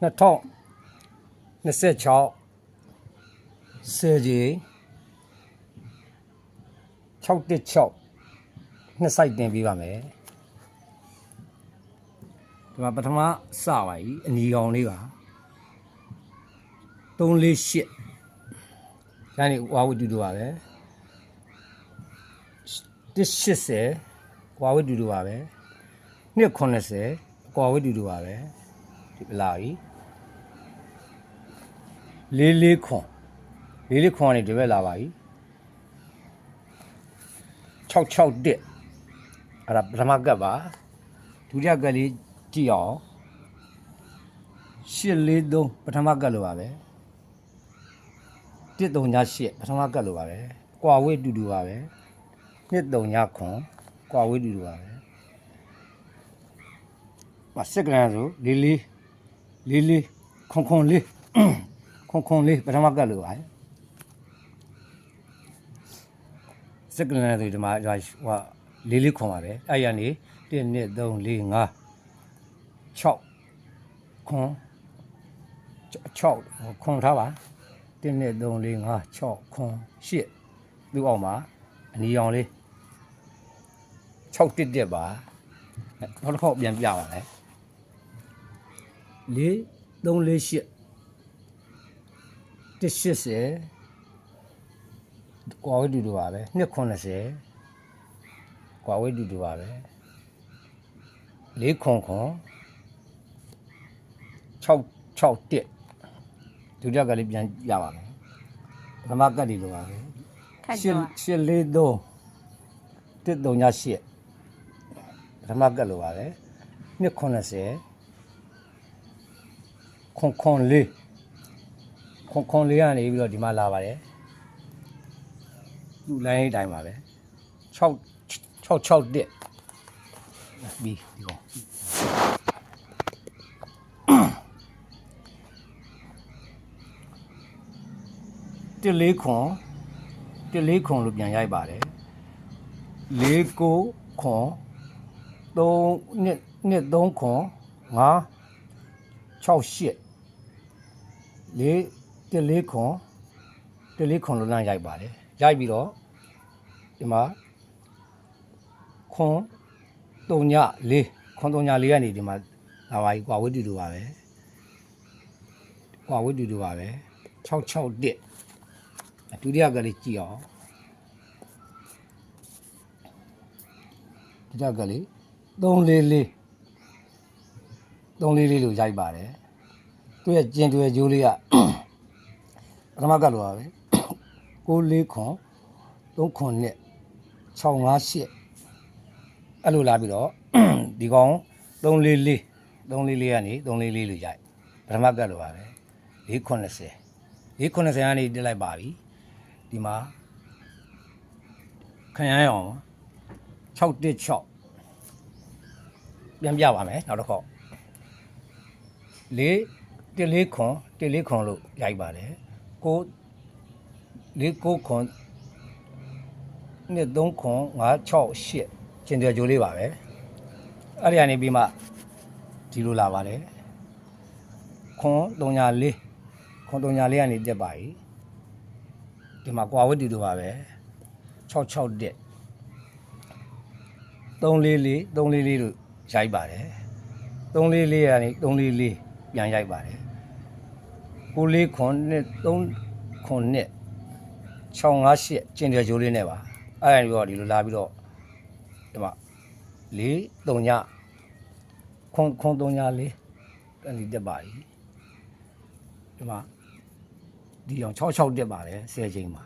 2026 10ကြီး616နှစ်စိုက်တင်ပေးပါမယ်ဒီမှာပထမစပါပြီအနီကောင်လေးပါ348ညနေဝါဝတူတူပါပဲ180ဝါဝတူတူပါပဲ290ကွာဝတူတူပါပဲဒီလာပြီ44ခွန်ကနေဒီဘက်လာပါပြီ661အဲ့ဒါပထမကပ်ပါဒုတိယကပ်လေးကြည့်အောင်843ပထမကပ်လိုပါပဲ138ပထမကပ်လိုပါပဲကွာဝတူတူပါပဲ239ခွန်ကွာဝတူတူပါပဲစက်ကလန်ဆိုလေးခွန်လေးပထမကတ်လို့ပါစက်ကလန်ဆိုဒီမှာဟိုလေးခွန်ပါပဲအဲ့ရနေ1 2 3 4 5 6ခွန်6ခွန်ထားပါ1 2 3 4 5 6ခွန်8သူ့အောက်မှာအနီရောင်လေး6တက်ပါနောက်တစ်ခေါက်ပြန်ပြပါမယ်4348 180ကွာဝတူတူပါပဲ290ကွာဝတူတူပါပဲ4ခွန်661ဒုတိယကလေးပြန်ပြပါမယ်ပထမကတ်ဒီလိုပါပဲ843 138ပထမကတ်လိုပါပဲ290ခွန်လေးကနေပြီးတော့ဒီမှာလာပါတယ်သူ့ line တိုင်းပါပဲ661ပြီးဒီကောင်14ခွန်လို့ပြန်ရိုက်ပါတယ်49ခွန်3ခွန်5 6814ခွန်လို့လမ်းရိုက်ပါတယ်ရိုက်ပြီးတော့ဒီမှာခွန်3ည4ကနေဒီမှာလာပါပြီကွာဝတူတူပါပဲ661ဒုတိယကလေးကြည့်အောင်ဒုတိယကလေး344လို့ရိုက်ပါတယ်သူရဲ့ကျင်တွေဂျိုးလေးကပထမကလိုပါပဲ94ခွန်3ခွန်နဲ့658အဲ့လိုလာပြီးတော့ဒီကောင်344ကနေ344လို့ရိုက်ပထမကလိုပါပဲ490ကနေတက်လိုက်ပါပြီဒီမှာခရမ်းအောင်616ပြန်ပြပါမယ်နောက်တစ်ခေါက်14ခွန်လို့ရိုက်ပါတယ်9ခွန်3ခွန်5 6 8ကျင်တယ်ကြိုးလေးပါပဲအဲ့ဒီကနေပြီးမှဒီလိုလာပါတယ်ခွန်304ကနေတက်ပါပြီဒီမှာကွာဝတူတူပါပဲ661 344လို့ရိုက်ပါတယ်344ကနေ344ပြန်ရိုက်ပါတယ်94ခွန်နဲ့3ခွန်နဲ့658ကျင်တယ်ဂျိုးလေးနဲ့ပါအဲ့ဒါပြီးတော့ဒီလိုလာပြီးတော့ဒီမှာ43ညခွန်304အဲ့ဒီတက်ပါပြီဒီမှာဒီအောင်66တက်ပါတယ်10ချိန်မှာ